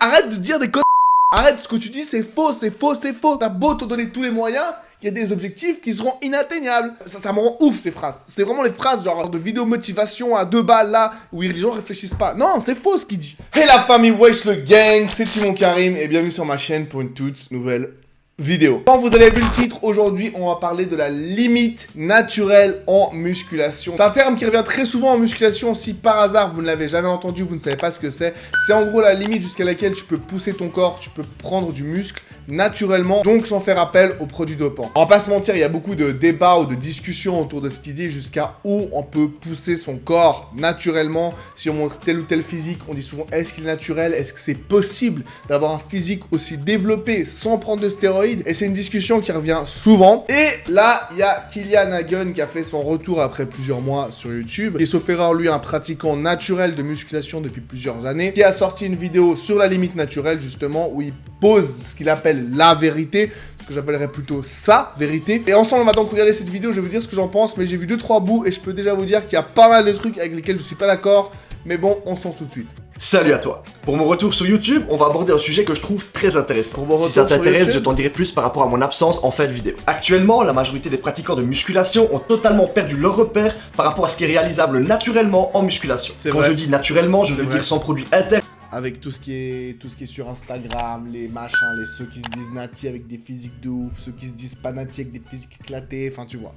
Arrête de dire des conneries. Arrête, ce que tu dis, c'est faux, c'est faux, c'est faux. T'as beau te donner tous les moyens, il y a des objectifs qui seront inatteignables. Ça me rend ouf, ces phrases. C'est vraiment les phrases genre de vidéo motivation à 2 balles là, où les gens réfléchissent pas. Non, c'est faux ce qu'il dit. Hey la famille, wesh le gang, c'est Timon Karim et bienvenue sur ma chaîne pour une toute nouvelle vidéo. Quand vous avez vu le titre, aujourd'hui on va parler de la limite naturelle en musculation. C'est un terme qui revient très souvent en musculation. Si par hasard vous ne l'avez jamais entendu, vous ne savez pas ce que c'est en gros la limite jusqu'à laquelle tu peux pousser ton corps, tu peux prendre du muscle naturellement, donc sans faire appel aux produits dopants. On va pas se mentir, il y a beaucoup de débats ou de discussions autour de cette idée jusqu'à où on peut pousser son corps naturellement. Si on montre tel ou tel physique, on dit souvent est-ce qu'il est naturel, est-ce que c'est possible d'avoir un physique aussi développé sans prendre de stéroïdes? Et c'est une discussion qui revient souvent. Et là, il y a Kylian Hagen qui a fait son retour après plusieurs mois sur YouTube. Et sauf erreur, lui, un pratiquant naturel de musculation depuis plusieurs années, qui a sorti une vidéo sur la limite naturelle, justement, où il pose ce qu'il appelle la vérité, ce que j'appellerais plutôt sa vérité. Et ensemble, on va donc regarder cette vidéo, je vais vous dire ce que j'en pense, mais j'ai vu 2-3 bouts et je peux déjà vous dire qu'il y a pas mal de trucs avec lesquels je suis pas d'accord. Mais bon, on se lance tout de suite. Salut à toi. Pour mon retour sur YouTube, on va aborder un sujet que je trouve très intéressant. Si ça t'intéresse, je t'en dirai plus par rapport à mon absence en fin de vidéo. Actuellement, la majorité des pratiquants de musculation ont totalement perdu leur repère par rapport à ce qui est réalisable naturellement en musculation. Quand je dis naturellement, je veux dire sans produit interne. Avec tout ce qui est sur Instagram, les machins, ceux qui se disent nati avec des physiques de ouf, ceux qui se disent pas nati avec des physiques éclatées, enfin tu vois.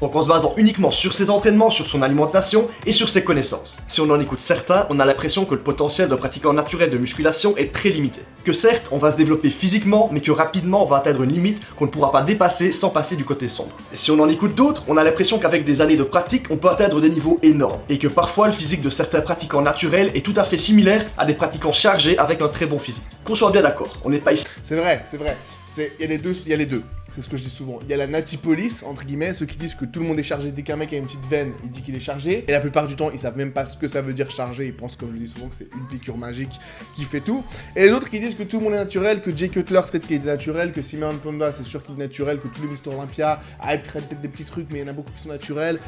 Donc en se basant uniquement sur ses entraînements, sur son alimentation et sur ses connaissances. Si on en écoute certains, on a l'impression que le potentiel d'un pratiquant naturel de musculation est très limité. Que certes, on va se développer physiquement, mais que rapidement on va atteindre une limite qu'on ne pourra pas dépasser sans passer du côté sombre. Si on en écoute d'autres, on a l'impression qu'avec des années de pratique, on peut atteindre des niveaux énormes. Et que parfois le physique de certains pratiquants naturels est tout à fait similaire à des pratiquants chargés avec un très bon physique. Qu'on soit bien d'accord, on n'est pas ici. C'est vrai. Il y a les deux. C'est ce que je dis souvent. Il y a la nati police, entre guillemets, ceux qui disent que tout le monde est chargé. Dès qu'un mec a une petite veine, il dit qu'il est chargé. Et la plupart du temps, ils savent même pas ce que ça veut dire chargé. Ils pensent, comme je le dis souvent, que c'est une piqûre magique qui fait tout. Et les autres qui disent que tout le monde est naturel, que Jay Cutler peut-être qu'il est naturel, que Simeon Ponda c'est sûr qu'il est naturel, que tous les Mr Olympia, Hype créent peut-être des petits trucs, mais il y en a beaucoup qui sont naturels,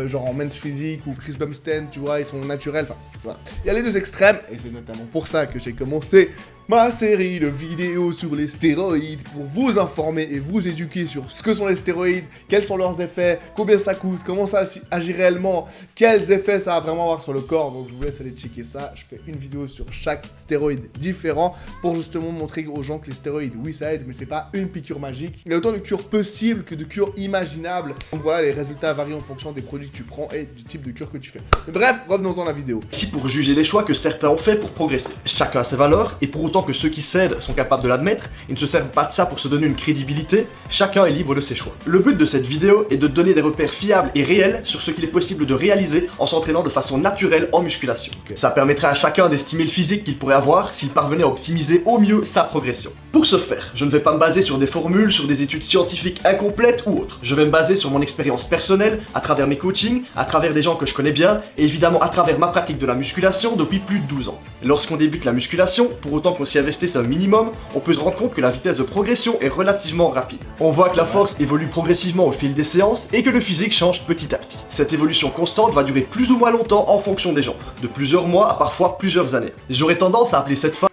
genre en men's physique ou Chris Bumstead, tu vois, ils sont naturels. Enfin, voilà. Il y a les deux extrêmes, et c'est notamment pour ça que j'ai commencé ma série de vidéos sur les stéroïdes pour vous informer et vous éduquer sur ce que sont les stéroïdes, quels sont leurs effets, combien ça coûte, comment ça agit réellement, quels effets ça va vraiment avoir sur le corps. Donc je vous laisse aller checker ça. Je fais une vidéo sur chaque stéroïde différent pour justement montrer aux gens que les stéroïdes, oui ça aide, mais c'est pas une piqûre magique. Il y a autant de cures possibles que de cures imaginables. Donc voilà, les résultats varient en fonction des produits que tu prends et du type de cure que tu fais. Mais bref, revenons-en à la vidéo. Ici pour juger les choix que certains ont fait pour progresser. Chacun a ses valeurs et pour autant que ceux qui cèdent sont capables de l'admettre et ne se servent pas de ça pour se donner une crédibilité, chacun est libre de ses choix. Le but de cette vidéo est de donner des repères fiables et réels sur ce qu'il est possible de réaliser en s'entraînant de façon naturelle en musculation. Ça permettrait à chacun d'estimer le physique qu'il pourrait avoir s'il parvenait à optimiser au mieux sa progression. Pour ce faire, je ne vais pas me baser sur des formules, sur des études scientifiques incomplètes ou autres. Je vais me baser sur mon expérience personnelle, à travers mes coachings, à travers des gens que je connais bien et évidemment à travers ma pratique de la musculation depuis plus de 12 ans. Lorsqu'on débute la musculation, pour autant qu'on s'y investisse un minimum, on peut se rendre compte que la vitesse de progression est relativement rapide. On voit que la force évolue progressivement au fil des séances et que le physique change petit à petit. Cette évolution constante va durer plus ou moins longtemps en fonction des gens, de plusieurs mois à parfois plusieurs années. J'aurais tendance à appeler cette phase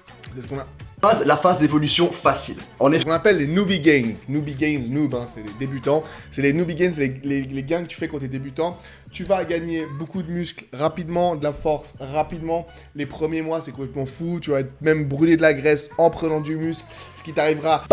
la phase d'évolution facile. On est ce qu'on appelle les newbie gains. Newbie gains, hein, c'est les débutants. C'est les newbie gains, c'est les gains que tu fais quand tu es débutant. Tu vas gagner beaucoup de muscles rapidement, de la force rapidement. Les premiers mois, c'est complètement fou. Tu vas même brûler de la graisse en prenant du muscle, ce qui t'arrivera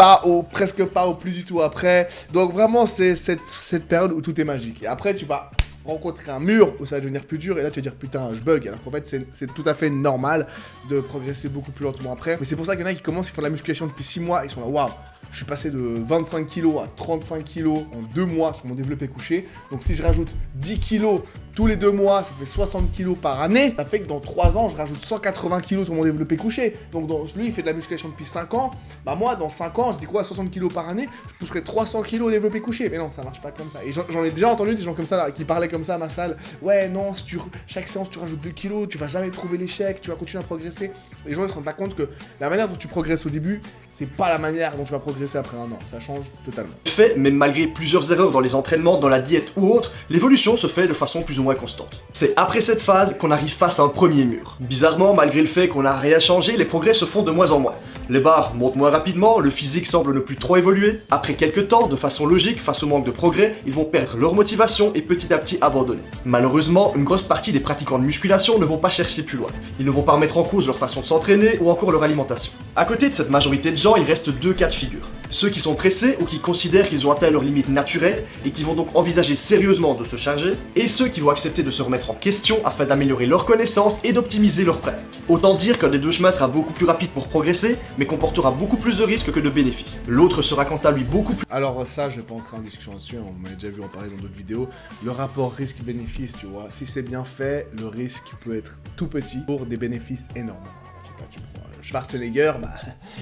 presque pas au plus du tout après. Donc vraiment, c'est cette période où tout est magique. Et après, tu vas rencontrer un mur où ça va devenir plus dur et là tu vas dire putain je bug, alors qu'en fait c'est tout à fait normal de progresser beaucoup plus lentement après. Mais c'est pour ça qu'il y en a qui commencent, ils font de la musculation depuis 6 mois, ils sont là waouh, je suis passé de 25 kg à 35 kg en 2 mois sur mon développé couché. Donc si je rajoute 10 kg tous les 2 mois, ça fait 60 kg par année. Ça fait que dans 3 ans, je rajoute 180 kg sur mon développé couché. Donc lui, il fait de la musculation depuis 5 ans. Bah moi, dans 5 ans, je dis quoi, 60 kg par année, je pousserai 300 kg au développé couché. Mais non, ça marche pas comme ça. Et j'en ai déjà entendu des gens comme ça, là, qui parlaient comme ça à ma salle. Ouais, non, si chaque séance, tu rajoutes 2 kg, tu vas jamais trouver l'échec, tu vas continuer à progresser. Les gens, ils se rendent pas compte que la manière dont tu progresses au début, c'est pas la manière dont tu vas progresser après un an. Ça change totalement. Mais malgré plusieurs erreurs dans les entraînements, dans la diète ou autre, l'évolution se fait de façon plus ou ou moins constante. C'est après cette phase qu'on arrive face à un premier mur. Bizarrement, malgré le fait qu'on n'a rien changé, les progrès se font de moins en moins. Les barres montent moins rapidement, le physique semble ne plus trop évoluer. Après quelques temps, de façon logique, face au manque de progrès, ils vont perdre leur motivation et petit à petit abandonner. Malheureusement, une grosse partie des pratiquants de musculation ne vont pas chercher plus loin. Ils ne vont pas remettre en cause leur façon de s'entraîner ou encore leur alimentation. À côté de cette majorité de gens, il reste deux cas de figure. Ceux qui sont pressés ou qui considèrent qu'ils ont atteint leur limite naturelle et qui vont donc envisager sérieusement de se charger, et ceux qui vont accepter de se remettre en question afin d'améliorer leurs connaissances et d'optimiser leurs pratiques. Autant dire qu'un des deux chemins sera beaucoup plus rapide pour progresser, mais comportera beaucoup plus de risques que de bénéfices. L'autre sera quant à lui beaucoup plus... Alors ça, je vais pas entrer en discussion là-dessus, on m'a déjà vu en parler dans d'autres vidéos. Le rapport risque-bénéfice, tu vois, si c'est bien fait, le risque peut être tout petit pour des bénéfices énormes. Je sais pas, tu vois, Schwarzenegger,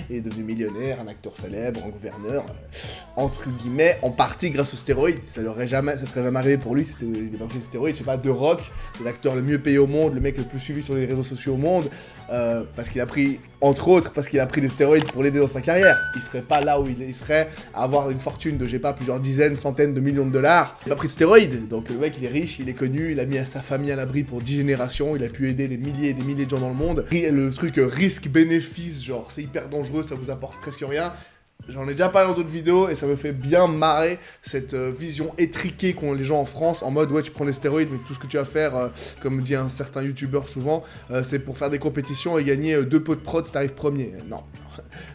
il est devenu millionnaire, un acteur célèbre, un gouverneur, entre guillemets, en partie grâce aux stéroïdes. Ça serait jamais arrivé pour lui si il n'avait pas pris des stéroïdes. Je sais pas, The Rock, c'est l'acteur le mieux payé au monde, le mec le plus suivi sur les réseaux sociaux au monde, parce qu'il a pris, entre autres, parce qu'il a pris des stéroïdes pour l'aider dans sa carrière. Il serait pas là où il serait, à avoir une fortune de, je sais pas, plusieurs dizaines, centaines de millions de dollars. Il a pas pris de stéroïdes, donc le mec il est riche, il est connu, il a mis sa famille à l'abri pour 10 générations, il a pu aider des milliers et des milliers de gens dans le monde. Le truc risque-bénéfice, genre c'est hyper dangereux, ça vous apporte presque rien. J'en ai déjà parlé dans d'autres vidéos et ça me fait bien marrer cette vision étriquée qu'ont les gens en France en mode ouais tu prends des stéroïdes mais tout ce que tu vas faire, comme dit un certain youtubeur souvent, c'est pour faire des compétitions et gagner 2 pots de prod si t'arrives premier. Non,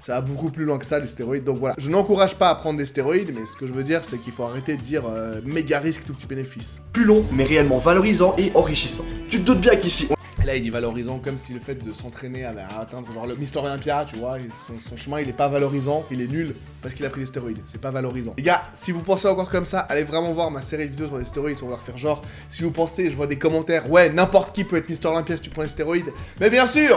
ça va beaucoup plus loin que ça les stéroïdes, donc voilà. Je n'encourage pas à prendre des stéroïdes, mais ce que je veux dire c'est qu'il faut arrêter de dire méga risque tout petit bénéfice. Plus long mais réellement valorisant et enrichissant. Tu te doutes bien qu'ici... Et là, il dit valorisant comme si le fait de s'entraîner à atteindre genre le Mister Olympia, tu vois, son chemin il est pas valorisant, il est nul parce qu'il a pris des stéroïdes, c'est pas valorisant. Les gars, si vous pensez encore comme ça, allez vraiment voir ma série de vidéos sur les stéroïdes, on va refaire genre, si vous pensez, je vois des commentaires, ouais, n'importe qui peut être Mister Olympia si tu prends les stéroïdes, mais bien sûr,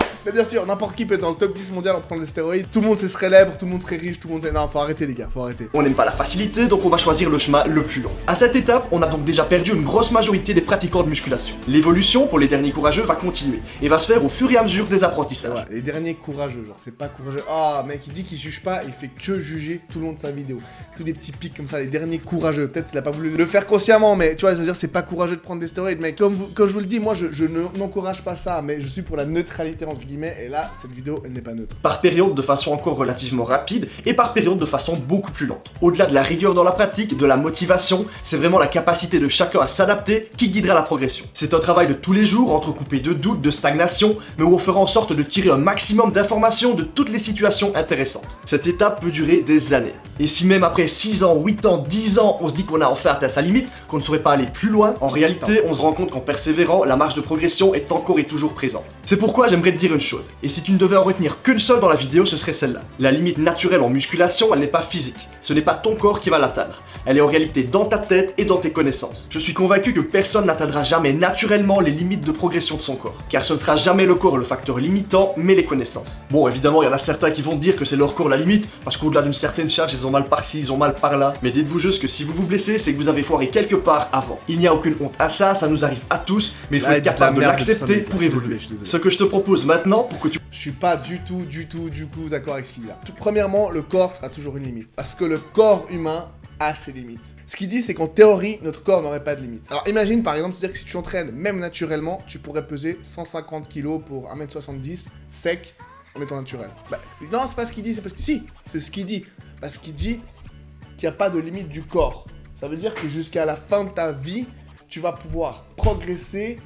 n'importe qui peut être dans le top 10 mondial en prenant des stéroïdes, tout le monde serait célèbre, tout le monde serait riche, tout le monde serait... Non, faut arrêter les gars, faut arrêter. On n'aime pas la facilité, donc on va choisir le chemin le plus long. À cette étape, on a donc déjà perdu une grosse majorité des pratiquants de musculation. L'évolution, pour les derniers courageux, va continuer, et va se faire au fur et à mesure des apprentissages. Ouais, les derniers courageux, genre c'est pas courageux. Ah mec, il dit qu'il juge pas, il fait que juger tout le long de sa vidéo. Tous des petits pics comme ça, les derniers courageux. Peut-être qu'il a pas voulu le faire consciemment, mais tu vois, c'est-à-dire c'est pas courageux de prendre des stéroïdes, mais comme je vous le dis, moi je n'encourage pas ça, mais je suis pour la neutralité entre guillemets, et là, cette vidéo, elle n'est pas neutre. Par période de façon encore relativement rapide, et par période de façon beaucoup plus lente. Au-delà de la rigueur dans la pratique, de la motivation, c'est vraiment la capacité de chacun à s'adapter qui guidera la progression. C'est un travail de tous les jours, entrecoupé de doutes, de stagnation, mais où on fera en sorte de tirer un maximum d'informations de toutes les situations intéressantes. Cette étape peut durer des années. Et si même après 6 ans, 8 ans, 10 ans, on se dit qu'on a enfin atteint sa limite, qu'on ne saurait pas aller plus loin, en réalité, on se rend compte qu'en persévérant, la marge de progression est encore et toujours présente. C'est pourquoi j'aimerais te dire une chose, et si tu ne devais en retenir qu'une seule dans la vidéo, ce serait celle-là. La limite naturelle en musculation, elle n'est pas physique. Ce n'est pas ton corps qui va l'atteindre. Elle est en réalité dans ta tête et dans tes connaissances. Je suis convaincu que personne n'atteindra jamais naturellement les limites de progression de son corps, car ce ne sera jamais le corps le facteur limitant, mais les connaissances. Bon, évidemment, il y en a certains qui vont dire que c'est leur corps la limite, parce qu'au-delà d'une certaine charge, ils ont mal par-ci, ils ont mal par-là. Mais dites-vous juste que si vous vous blessez, c'est que vous avez foiré quelque part avant. Il n'y a aucune honte à ça, ça nous arrive à tous, mais il faut être capable de l'accepter pour évoluer. Ce que je te propose maintenant, pour que tu... Je suis pas du tout d'accord avec ce qu'il dit là. Premièrement, le corps sera toujours une limite. Parce que le corps humain a ses limites. Ce qu'il dit, c'est qu'en théorie, notre corps n'aurait pas de limite. Alors imagine par exemple, c'est-à-dire que si tu t'entraînes, même naturellement, tu pourrais peser 150 kg pour 1m70 sec en étant naturel. Bah, non, c'est pas ce qu'il dit, c'est parce que si, c'est ce qu'il dit. Parce qu'il dit qu'il n'y a pas de limite du corps. Ça veut dire que jusqu'à la fin de ta vie, tu vas pouvoir progresser,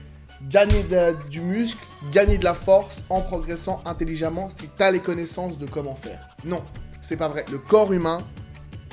gagner du muscle, gagner de la force en progressant intelligemment si tu as les connaissances de comment faire. Non, c'est pas vrai. Le corps humain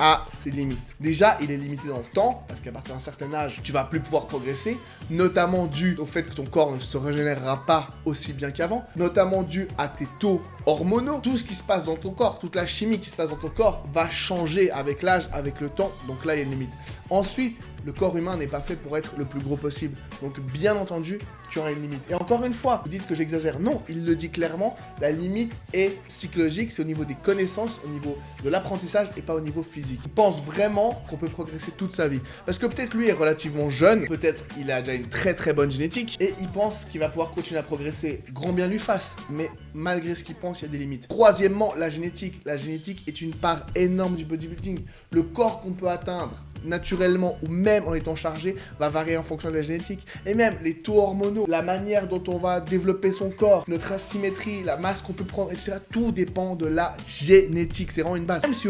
a ses limites. Déjà, il est limité dans le temps, parce qu'à partir d'un certain âge, tu vas plus pouvoir progresser, notamment dû au fait que ton corps ne se régénérera pas aussi bien qu'avant, notamment dû à tes taux hormonaux. Tout ce qui se passe dans ton corps, toute la chimie qui se passe dans ton corps va changer avec l'âge, avec le temps, donc là, il y a une limite. Ensuite, le corps humain n'est pas fait pour être le plus gros possible, donc bien entendu, tu auras une limite. Et encore une fois, vous dites que j'exagère, non, il le dit clairement, la limite est psychologique, c'est au niveau des connaissances, au niveau de l'apprentissage et pas au niveau physique. Il pense vraiment qu'on peut progresser toute sa vie. Parce que peut-être lui est relativement jeune, peut-être il a déjà une très bonne génétique, et il pense qu'il va pouvoir continuer à progresser, grand bien lui fasse, mais malgré ce qu'il pense, il y a des limites. Troisièmement, la génétique. La génétique est une part énorme du bodybuilding. Le corps qu'on peut atteindre naturellement ou même en étant chargé va varier en fonction de la génétique. Et même les taux hormonaux, la manière dont on va développer son corps, notre asymétrie, la masse qu'on peut prendre, etc. Tout dépend de la génétique. C'est vraiment une base. Même si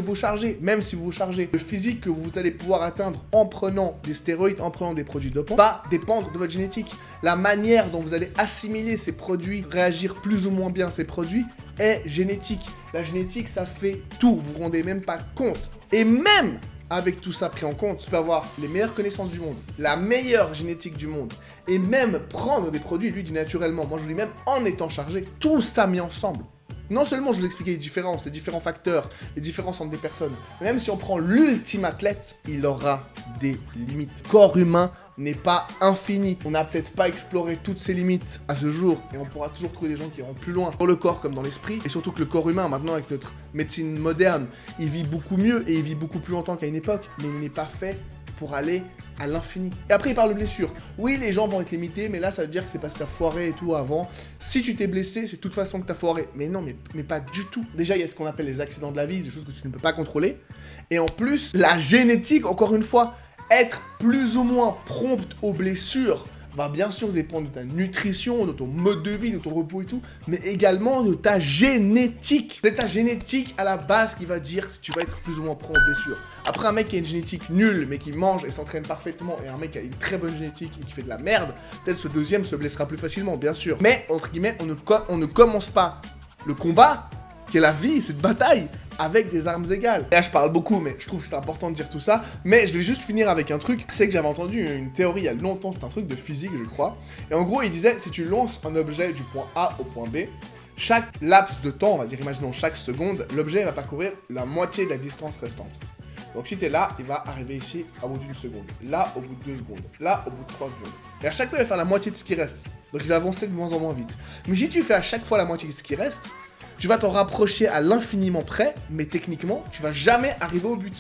vous chargez, le physique que vous allez pouvoir atteindre en prenant des stéroïdes, en prenant des produits dopants, va dépendre de votre génétique. La manière dont vous allez assimiler ces produits, réagir plus ou moins bien à ces produits, est génétique. La génétique, ça fait tout. Vous vous rendez même pas compte. Et même avec tout ça pris en compte, tu peux avoir les meilleures connaissances du monde, la meilleure génétique du monde, et même prendre des produits, lui dit naturellement, moi je vous dis même en étant chargé, tout ça mis ensemble. Non seulement je vous expliquer les différences, les différents facteurs, les différences entre des personnes, mais même si on prend l'ultime athlète, il aura des limites. Le corps humain n'est pas infini. On n'a peut-être pas exploré toutes ses limites à ce jour, et on pourra toujours trouver des gens qui iront plus loin, dans le corps comme dans l'esprit, et surtout que le corps humain, maintenant avec notre médecine moderne, il vit beaucoup mieux, et il vit beaucoup plus longtemps qu'à une époque, mais il n'est pas fait pour aller à l'infini. Et après, il parle de blessures. Oui, les gens vont être limités, mais là, ça veut dire que c'est parce que t'as foiré et tout avant. Si tu t'es blessé, c'est de toute façon que t'as foiré. Mais non, mais pas du tout. Déjà, il y a ce qu'on appelle les accidents de la vie, des choses que tu ne peux pas contrôler. Et en plus, la génétique, encore une fois, être plus ou moins prompt aux blessures va bien sûr dépendre de ta nutrition, de ton mode de vie, de ton repos et tout, mais également de ta génétique. C'est ta génétique à la base qui va dire si tu vas être plus ou moins prompt aux blessures. Après, un mec qui a une génétique nulle, mais qui mange et s'entraîne parfaitement, et un mec qui a une très bonne génétique et qui fait de la merde, peut-être ce deuxième se blessera plus facilement, bien sûr. Mais, entre guillemets, on ne commence pas le combat, qui est la vie, cette bataille, avec des armes égales. Là, je parle beaucoup, mais je trouve que c'est important de dire tout ça. Mais je vais juste finir avec un truc. C'est que j'avais entendu une théorie il y a longtemps, c'est un truc de physique, je crois. Et en gros, il disait, si tu lances un objet du point A au point B, chaque laps de temps, on va dire, imaginons chaque seconde, l'objet va parcourir la moitié de la distance restante. Donc si t'es là, il va arriver ici au bout d'une seconde, là au bout de 2 secondes, là au bout de 3 secondes. Et à chaque fois, il va faire la moitié de ce qui reste. Donc il va avancer de moins en moins vite. Mais si tu fais à chaque fois la moitié de ce qui reste, tu vas t'en rapprocher à l'infiniment près, mais techniquement, tu vas jamais arriver au but.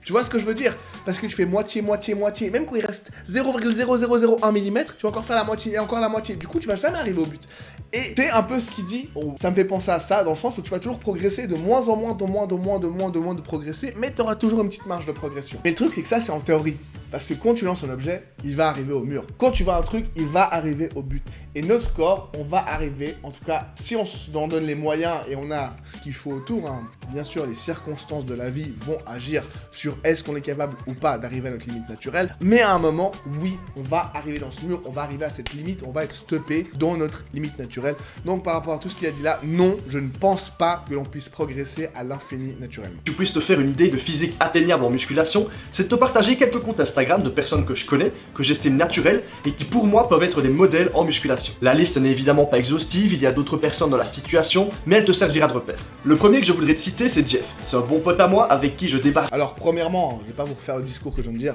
Tu vois ce que je veux dire? Parce que tu fais moitié, moitié, moitié. Même quand il reste 0,0001 mm, tu vas encore faire la moitié et encore la moitié. Du coup, tu vas jamais arriver au but. Et c'est un peu ce qu'il dit. Oh, ça me fait penser à ça, dans le sens où tu vas toujours progresser de moins en moins, de progresser, mais tu auras toujours une petite marge de progression. Mais le truc, c'est que ça, c'est en théorie. Parce que quand tu lances un objet, il va arriver au mur. Quand tu vois un truc, il va arriver au but. Et notre corps, on va arriver, en tout cas, si on s'en donne les moyens et on a ce qu'il faut autour, hein, bien sûr, les circonstances de la vie vont agir sur est-ce qu'on est capable ou pas d'arriver à notre limite naturelle. Mais à un moment, oui, on va arriver dans ce mur, on va arriver à cette limite, on va être stoppé dans notre limite naturelle. Donc par rapport à tout ce qu'il a dit là, non, je ne pense pas que l'on puisse progresser à l'infini naturellement. Tu puisses te faire une idée de physique atteignable en musculation, c'est de te partager quelques comptes Instagram de personnes que je connais, que j'estime naturelles et qui pour moi peuvent être des modèles en musculation. La liste n'est évidemment pas exhaustive, il y a d'autres personnes dans la situation, mais elle te servira de repère. Le premier que je voudrais te citer, c'est Jeff. C'est un bon pote à moi avec qui je débarque. Alors premièrement, je vais pas vous refaire le discours que je viens de dire.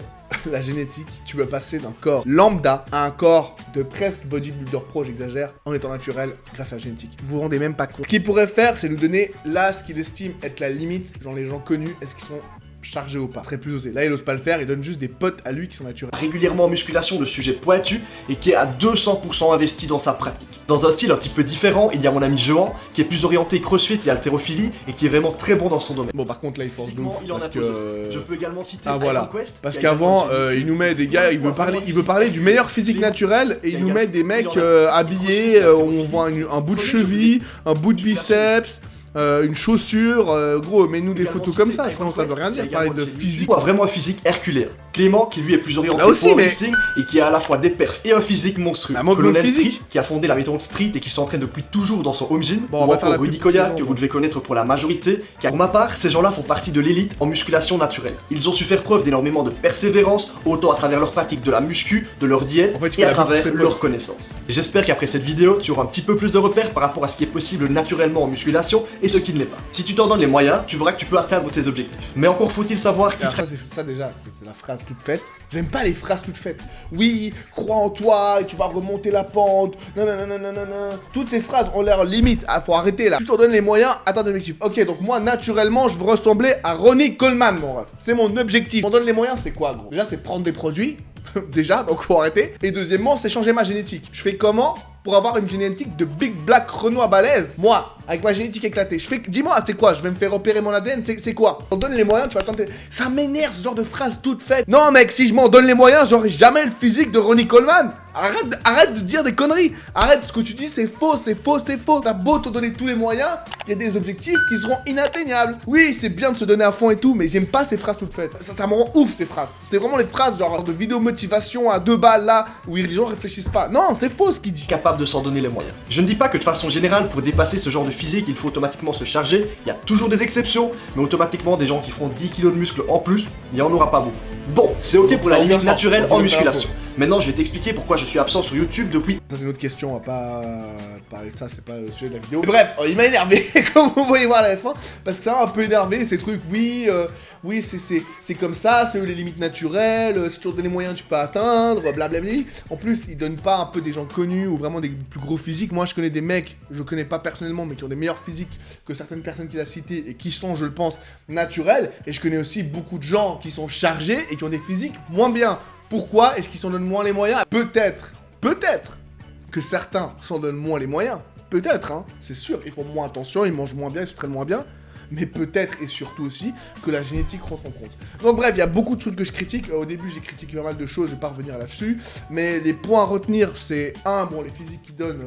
La génétique, tu peux passer d'un corps lambda à un corps de presque bodybuilder pro, j'exagère, en étant naturel grâce à la génétique. Vous vous rendez même pas compte. Ce qu'il pourrait faire, c'est nous donner là ce qu'il estime être la limite, genre les gens connus, est-ce qu'ils sont chargé ou pas, serait plus osé. Là, il ose pas le faire, il donne juste des potes à lui qui sont naturels. Régulièrement en musculation de sujets pointus et qui est à 200% investi dans sa pratique. Dans un style un petit peu différent, il y a mon ami Johan qui est plus orienté crossfit et haltérophilie et qui est vraiment très bon dans son domaine. Bon, par contre, là, il force de ouf parce que je peux également citer voilà. Parce qu'avant, il nous met des gars, il veut parler du meilleur physique naturel et il nous met des mecs habillés, on voit un bout de cheville, un bout de biceps. Une chaussure, gros, mets-nous des photos comme ça, sinon ça veut rien dire, parler de physique. Vraiment un physique herculéen. Clément, qui lui est plus orienté powerlifting et qui a à la fois des perfs et un physique monstrueux. Colonel Street, qui a fondé la méthode Street et qui s'entraîne depuis toujours dans son home gym. Bon, on va faire la Rudy Koya, que vous devez connaître pour la majorité. Car pour ma part, ces gens-là font partie de l'élite en musculation naturelle. Ils ont su faire preuve d'énormément de persévérance, autant à travers leur pratique de la muscu, de leur diète et à travers leur connaissance. J'espère qu'après cette vidéo, tu auras un petit peu plus de repères par rapport à ce qui est possible naturellement en musculation et ce qui ne l'est pas. Si tu t'en donnes les moyens, tu verras que tu peux atteindre tes objectifs. Mais encore faut-il savoir qui sera... Ça déjà, c'est la phrase toute faite. J'aime pas les phrases toutes faites. Oui, crois en toi et tu vas remonter la pente. Non. Toutes ces phrases ont l'air limite. Ah, faut arrêter là. Tu t'en donnes les moyens, atteins tes objectifs. Ok, donc moi, naturellement, je veux ressembler à Ronnie Coleman, mon ref. C'est mon objectif. On donne les moyens, c'est quoi, gros? Déjà, c'est prendre des produits. Déjà, donc faut arrêter. Et deuxièmement, c'est changer ma génétique. Je fais comment pour avoir une génétique de Big Black Renoir balèze? Moi, avec ma génétique éclatée. Je fais, dis-moi, c'est quoi? Je vais me faire opérer mon ADN, c'est quoi? On donne les moyens, tu vas tenter. Ça m'énerve ce genre de phrase toute faite. Non mec, si je m'en donne les moyens, j'aurai jamais le physique de Ronnie Coleman. Arrête de dire des conneries. Arrête, ce que tu dis, c'est faux, c'est faux, c'est faux. T'as beau te donner tous les moyens, il y a des objectifs qui seront inatteignables. Oui, c'est bien de se donner à fond et tout, mais j'aime pas ces phrases toutes faites. Ça me rend ouf ces phrases. C'est vraiment les phrases genre de vidéo motivation à 2 balles là, où les gens réfléchissent pas. Non, c'est faux ce qu'il dit. Capable de s'en donner les moyens. Je ne dis pas que de façon générale, pour dépasser ce genre de physique, il faut automatiquement se charger. Il y a toujours des exceptions, mais automatiquement, des gens qui feront 10 kg de muscles en plus, il n'y en aura pas beaucoup. Bon, c'est ok pour la limite naturelle en musculation. Maintenant, je vais t'expliquer pourquoi je suis absent sur YouTube depuis... Ça c'est une autre question, on va pas parler de ça, c'est pas le sujet de la vidéo. Bref, il m'a énervé, comme vous voyez voir à la fin, parce que ça m'a un peu énervé, ces trucs, oui, c'est comme ça, c'est eux les limites naturelles, si tu te donnes les moyens, tu peux atteindre, blablabla. En plus, ils donnent pas un peu des gens connus ou vraiment des plus gros physiques. Moi, je connais des mecs, je connais pas personnellement, mais qui ont des meilleurs physiques que certaines personnes qu'il a citées et qui sont, je le pense, naturels. Et je connais aussi beaucoup de gens qui sont chargés et qui ont des physiques moins bien. Pourquoi est-ce qu'ils s'en donnent moins les moyens? Peut-être que certains s'en donnent moins les moyens. Peut-être, hein, c'est sûr. Ils font moins attention, ils mangent moins bien, ils se traînent moins bien. Mais peut-être et surtout aussi que la génétique rentre en compte. Donc bref, il y a beaucoup de trucs que je critique. Au début, j'ai critiqué pas mal de choses, je vais pas revenir là-dessus. Mais les points à retenir, c'est bon, les physiques qu'ils donnent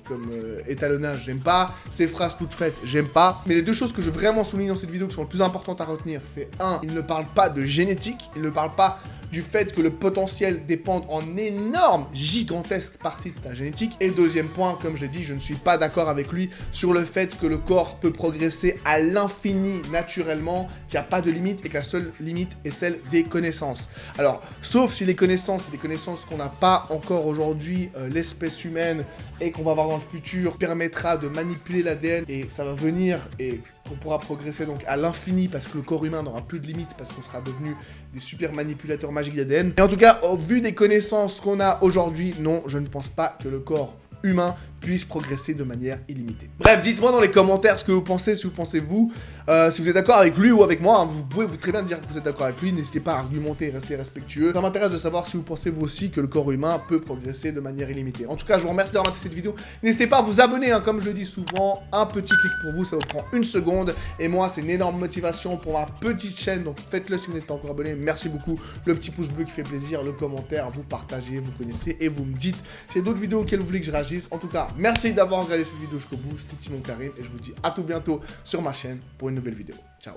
comme étalonnage, j'aime pas. Ces phrases toutes faites, j'aime pas. Mais les deux choses que je veux vraiment souligner dans cette vidéo qui sont les plus importantes à retenir, c'est il ne parle pas de génétique, il ne parle pas du fait que le potentiel dépend en énorme, gigantesque partie de ta génétique. Et deuxième point, comme je l'ai dit, je ne suis pas d'accord avec lui sur le fait que le corps peut progresser à l'infini naturellement, qu'il n'y a pas de limite et que la seule limite est celle des connaissances. Alors, sauf si les connaissances, c'est des connaissances qu'on n'a pas encore aujourd'hui, l'espèce humaine, et qu'on va avoir dans le futur, permettra de manipuler l'ADN et ça va venir et on pourra progresser donc à l'infini parce que le corps humain n'aura plus de limites parce qu'on sera devenu des super manipulateurs magiques d'ADN. Et en tout cas, au vu des connaissances qu'on a aujourd'hui, non, je ne pense pas que le corps humain puisse progresser de manière illimitée. Bref, dites-moi dans les commentaires ce que vous pensez, si vous êtes d'accord avec lui ou avec moi, hein, vous pouvez très bien dire que vous êtes d'accord avec lui, n'hésitez pas à argumenter et rester respectueux. Ça m'intéresse de savoir si vous pensez vous aussi que le corps humain peut progresser de manière illimitée. En tout cas, je vous remercie d'avoir maté cette vidéo. N'hésitez pas à vous abonner, hein, comme je le dis souvent, un petit clic pour vous, ça vous prend 1 seconde. Et moi, c'est une énorme motivation pour ma petite chaîne, donc faites-le si vous n'êtes pas encore abonné. Merci beaucoup. Le petit pouce bleu qui fait plaisir, le commentaire, vous partagez, vous connaissez et vous me dites s'il y a d'autres vidéos auxquelles vous voulez que je réagisse. En tout cas, merci d'avoir regardé cette vidéo jusqu'au bout. C'était Timon Karim et je vous dis à tout bientôt sur ma chaîne pour une nouvelle vidéo. Ciao.